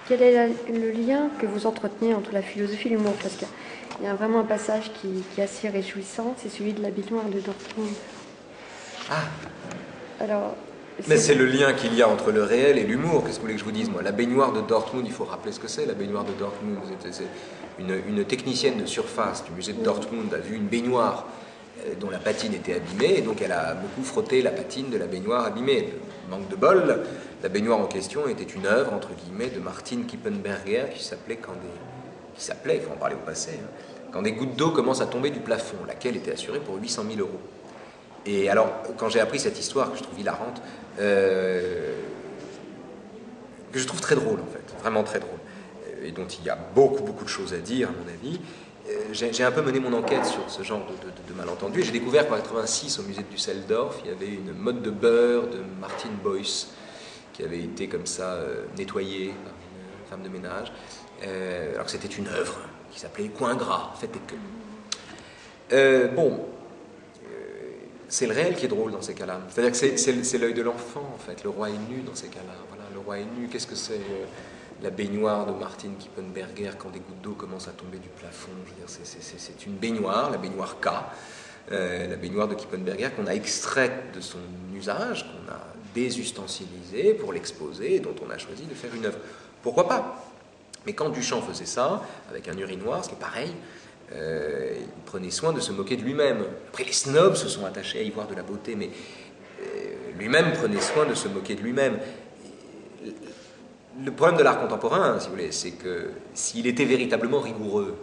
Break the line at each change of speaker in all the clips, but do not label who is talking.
Quel est le lien que vous entretenez entre la philosophie et l'humour? Parce qu'il y a vraiment un passage qui est assez réjouissant, c'est celui de la baignoire de Dortmund.
Ah.
Alors,
mais c'est le lien qu'il y a entre le réel et l'humour. Qu'est-ce que vous voulez que je vous dise, moi? La baignoire de Dortmund, il faut rappeler ce que c'est, la baignoire de Dortmund. C'est une technicienne de surface du musée de Dortmund a vu une baignoire dont la patine était abîmée, et donc elle a beaucoup frotté la patine de la baignoire abîmée. Manque de bol, la baignoire en question était une œuvre, entre guillemets, de Martin Kippenberger, qui s'appelait, il faut en parler au passé, hein, quand des gouttes d'eau commencent à tomber du plafond, laquelle était assurée pour 800 000 €. Et alors, quand j'ai appris cette histoire, que je trouve hilarante, que je trouve très drôle, en fait, vraiment très drôle, et dont il y a beaucoup de choses à dire, à mon avis, j'ai un peu mené mon enquête sur ce genre de malentendus, et j'ai découvert qu'en 1986, au musée de Düsseldorf, il y avait une motte de beurre de Martin Boyce, qui avait été comme ça nettoyée par une femme de ménage, alors que c'était une œuvre qui s'appelait Coin Gras, faites des queues. C'est le réel qui est drôle dans ces cas-là. C'est-à-dire que c'est l'œil de l'enfant, en fait. Le roi est nu dans ces cas-là. Voilà, le roi est nu. Qu'est-ce que c'est la baignoire de Martin Kippenberger quand des gouttes d'eau commencent à tomber du plafond? Je veux dire, c'est une baignoire, la baignoire K, la baignoire de Kippenberger qu'on a extraite de son usage, qu'on a désustensilisée pour l'exposer et dont on a choisi de faire une œuvre. Pourquoi pas? Mais quand Duchamp faisait ça, avec un urinoir, ce qui est pareil, il prenait soin de se moquer de lui-même. Après, les snobs se sont attachés à y voir de la beauté, mais lui-même prenait soin de se moquer de lui-même. Le problème de l'art contemporain, si vous voulez, c'est que s'il était véritablement rigoureux,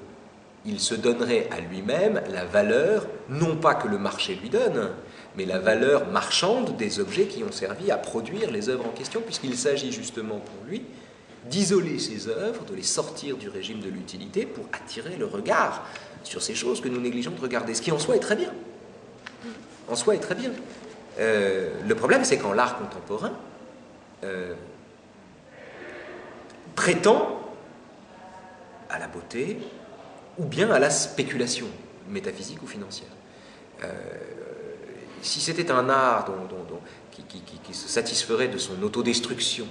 il se donnerait à lui-même la valeur, non pas que le marché lui donne, mais la valeur marchande des objets qui ont servi à produire les œuvres en question, puisqu'il s'agit justement pour lui d'isoler ces œuvres, de les sortir du régime de l'utilité pour attirer le regard sur ces choses que nous négligeons de regarder, ce qui en soi est très bien. En soi est très bien. Le problème, c'est quand l'art contemporain prétend à la beauté ou bien à la spéculation métaphysique ou financière. Si c'était un art qui se satisferait de son autodestruction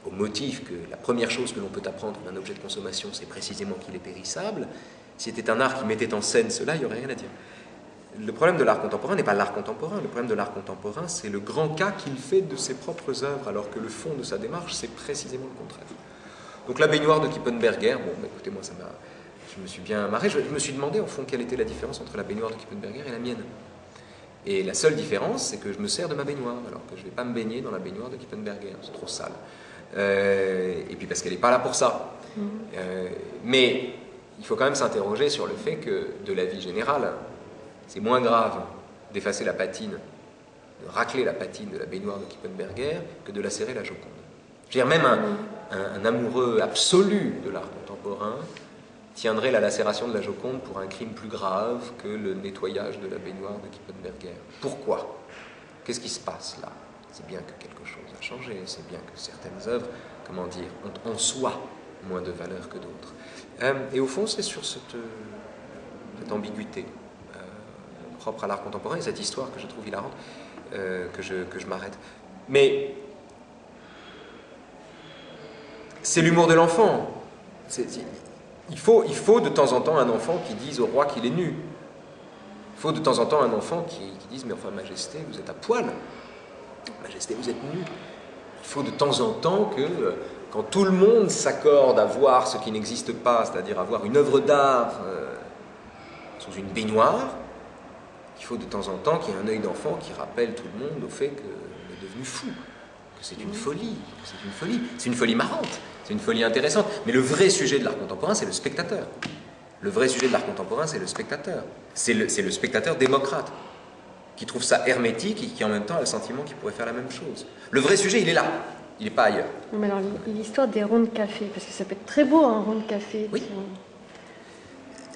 au motif que la première chose que l'on peut apprendre d'un objet de consommation, c'est précisément qu'il est périssable, si c'était un art qui mettait en scène cela, il n'y aurait rien à dire. Le problème de l'art contemporain n'est pas l'art contemporain. Le problème de l'art contemporain, c'est le grand cas qu'il fait de ses propres œuvres, alors que le fond de sa démarche, c'est précisément le contraire. Donc la baignoire de Kippenberger, bon, bah, écoutez, moi, je me suis bien marré. Je me suis demandé, au fond, quelle était la différence entre la baignoire de Kippenberger et la mienne. Et la seule différence, c'est que je me sers de ma baignoire, alors que je ne vais pas me baigner dans la baignoire de Kippenberger. C'est trop sale. Et puis parce qu'elle n'est pas là pour ça. Mais il faut quand même s'interroger sur le fait que, de la vie générale, c'est moins grave d'effacer la patine, de racler la patine de la baignoire de Kippenberger que de lacérer la Joconde. Je veux dire, même un amoureux absolu de l'art contemporain tiendrait la lacération de la Joconde pour un crime plus grave que le nettoyage de la baignoire de Kippenberger. Pourquoi? Qu'est-ce qui se passe là? C'est bien que quelque chose a changé, c'est bien que certaines œuvres, comment dire, ont en soi moins de valeur que d'autres. Et au fond, c'est sur cette ambiguïté propre à l'art contemporain et cette histoire que je trouve hilarante que je m'arrête. Mais c'est l'humour de l'enfant. Il faut de temps en temps un enfant qui dise au roi qu'il est nu. Il faut de temps en temps un enfant qui dise « Mais enfin, Majesté, vous êtes à poil. Majesté, vous êtes nu. » Il faut de temps en temps que, quand tout le monde s'accorde à voir ce qui n'existe pas, c'est-à-dire à voir une œuvre d'art sous une baignoire, il faut de temps en temps qu'il y ait un œil d'enfant qui rappelle tout le monde au fait qu'on est devenu fou, que c'est une folie, c'est une folie marrante, c'est une folie intéressante. Mais le vrai sujet de l'art contemporain, c'est le spectateur. Le vrai sujet de l'art contemporain, c'est le spectateur. C'est le spectateur démocrate, qui trouve ça hermétique et qui en même temps a le sentiment qu'il pourrait faire la même chose. Le vrai sujet, il est là, il n'est pas ailleurs.
Non, mais alors, l'histoire des ronds de café, parce que ça peut être très beau un rond de café.
Oui.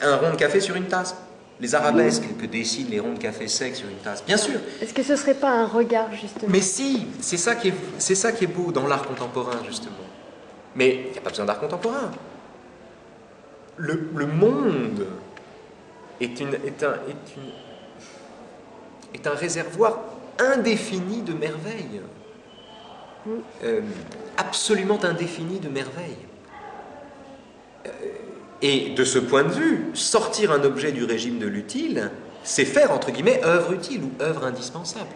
Un rond de café sur une tasse. Les arabesques que dessinent les ronds de café secs sur une tasse, bien sûr.
Est-ce que ce ne serait pas un regard, justement?
Mais si, c'est ça qui est beau dans l'art contemporain, justement. Mais il n'y a pas besoin d'art contemporain. Le monde est un réservoir indéfini de merveilles. Absolument indéfini de merveilles. Et de ce point de vue, sortir un objet du régime de l'utile, c'est faire, entre guillemets, œuvre utile ou œuvre indispensable.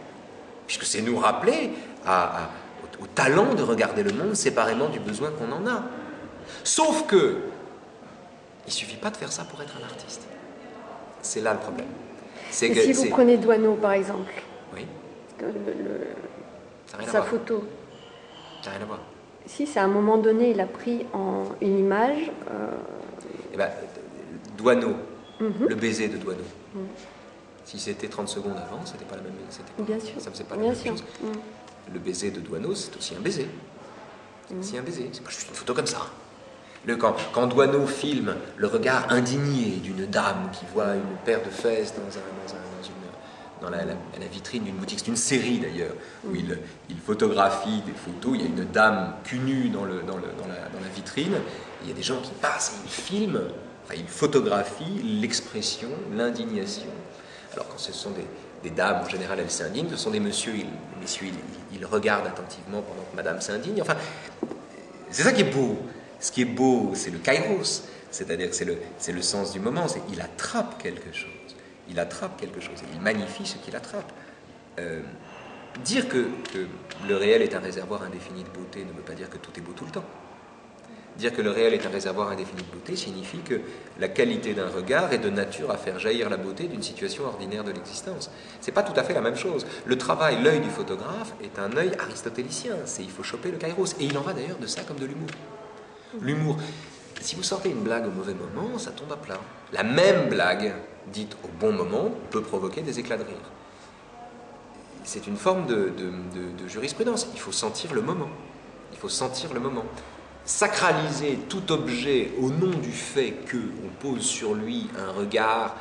Puisque c'est nous rappeler au talent de regarder le monde séparément du besoin qu'on en a. Sauf que, il ne suffit pas de faire ça pour être un artiste. C'est là le problème.
Et si vous prenez Doisneau, par exemple,
oui.
Sa photo.
Ça n'a rien à voir.
Si, c'est à un moment donné, il a pris une image.
Eh ben, Doisneau, le baiser de Doisneau. Si c'était 30 secondes avant, c'était pas la même.
Bien sûr.
Ça faisait pas la même chose. Le baiser de Doisneau, c'est aussi un baiser. C'est aussi un baiser. C'est pas juste une photo comme ça. Quand Doisneau filme le regard indigné d'une dame qui voit une paire de fesses dans la vitrine d'une boutique, c'est une série d'ailleurs, où il photographie des photos, il y a une dame cul nue dans la vitrine, il y a des gens qui passent et ils filment, enfin ils photographient l'expression, l'indignation. Alors quand ce sont des dames, en général elles s'indignent, ce sont des messieurs, ils regardent attentivement pendant que madame s'indigne, enfin c'est ça qui est beau. Ce qui est beau, c'est le kairos, c'est-à-dire que c'est le sens du moment, il attrape quelque chose. Il attrape quelque chose, et il magnifie ce qu'il attrape. Dire que le réel est un réservoir indéfini de beauté ne veut pas dire que tout est beau tout le temps. Dire que le réel est un réservoir indéfini de beauté signifie que la qualité d'un regard est de nature à faire jaillir la beauté d'une situation ordinaire de l'existence. C'est pas tout à fait la même chose. Le travail, l'œil du photographe est un œil aristotélicien, il faut choper le kairos, et il en va d'ailleurs de ça comme de l'humour. L'humour, si vous sortez une blague au mauvais moment, ça tombe à plat. La même blague, dite au bon moment, peut provoquer des éclats de rire. C'est une forme de jurisprudence. Il faut sentir le moment. Il faut sentir le moment. Sacraliser tout objet au nom du fait qu'on pose sur lui un regard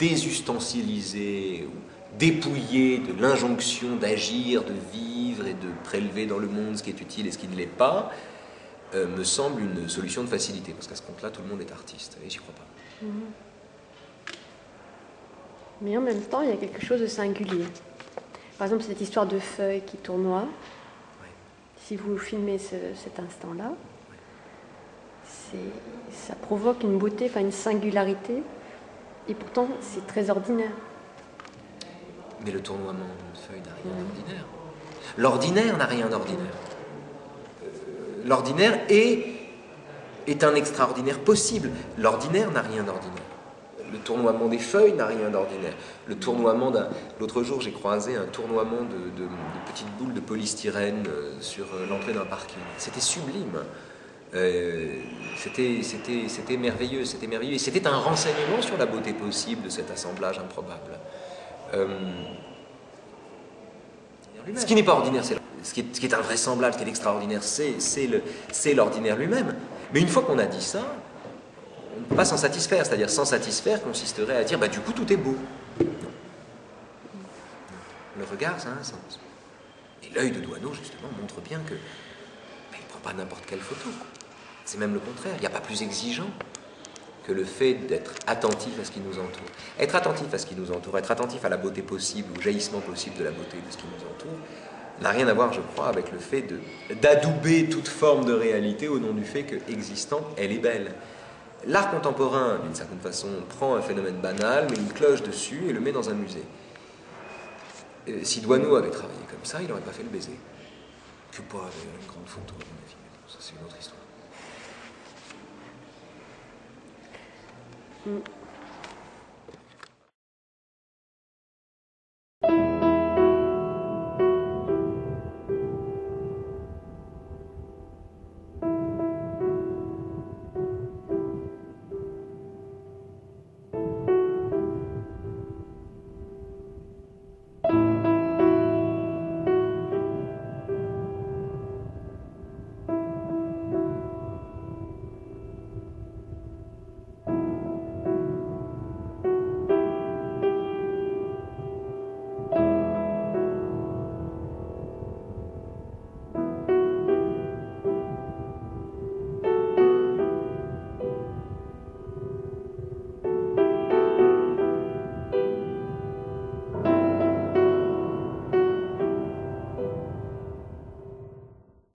désustensilisé, dépouillé de l'injonction d'agir, de vivre et de prélever dans le monde ce qui est utile et ce qui ne l'est pas, me semble une solution de facilité, parce qu'à ce compte-là, tout le monde est artiste, et j'y crois pas.
Mais en même temps, il y a quelque chose de singulier. Par exemple, cette histoire de feuilles qui tournoient, si vous filmez cet instant-là, ça provoque une beauté, enfin une singularité, et pourtant, c'est très ordinaire.
Mais le tournoiement de feuilles n'a rien d'ordinaire. L'ordinaire n'a rien d'ordinaire. L'ordinaire est un extraordinaire possible. L'ordinaire n'a rien d'ordinaire. Le tournoiement des feuilles n'a rien d'ordinaire. Le tournoiement l'autre jour, j'ai croisé un tournoiement de petites boules de polystyrène sur l'entrée d'un parking. C'était sublime. C'était merveilleux. C'était merveilleux. Et c'était un renseignement sur la beauté possible de cet assemblage improbable. Ce qui n'est pas ordinaire, ce qui est invraisemblable, ce qui est extraordinaire, c'est l'ordinaire lui-même. Mais une fois qu'on a dit ça, on ne peut pas s'en satisfaire. C'est-à-dire, s'en satisfaire consisterait à dire, bah, du coup, tout est beau. Non. Le regard, ça a un sens. Et l'œil de Doisneau, justement, montre bien que il ne prend pas n'importe quelle photo. C'est même le contraire. Il n'y a pas plus exigeant que le fait d'être attentif à ce qui nous entoure. Être attentif à ce qui nous entoure, être attentif à la beauté possible, au jaillissement possible de la beauté de ce qui nous entoure, n'a rien à voir, je crois, avec le fait d'adouber toute forme de réalité au nom du fait que, existante, elle est belle. L'art contemporain, d'une certaine façon, prend un phénomène banal, met une cloche dessus et le met dans un musée. Si Doisneau avait travaillé comme ça, il n'aurait pas fait le baiser. Que pas une grande photo, à mon avis. Ça, c'est une autre histoire.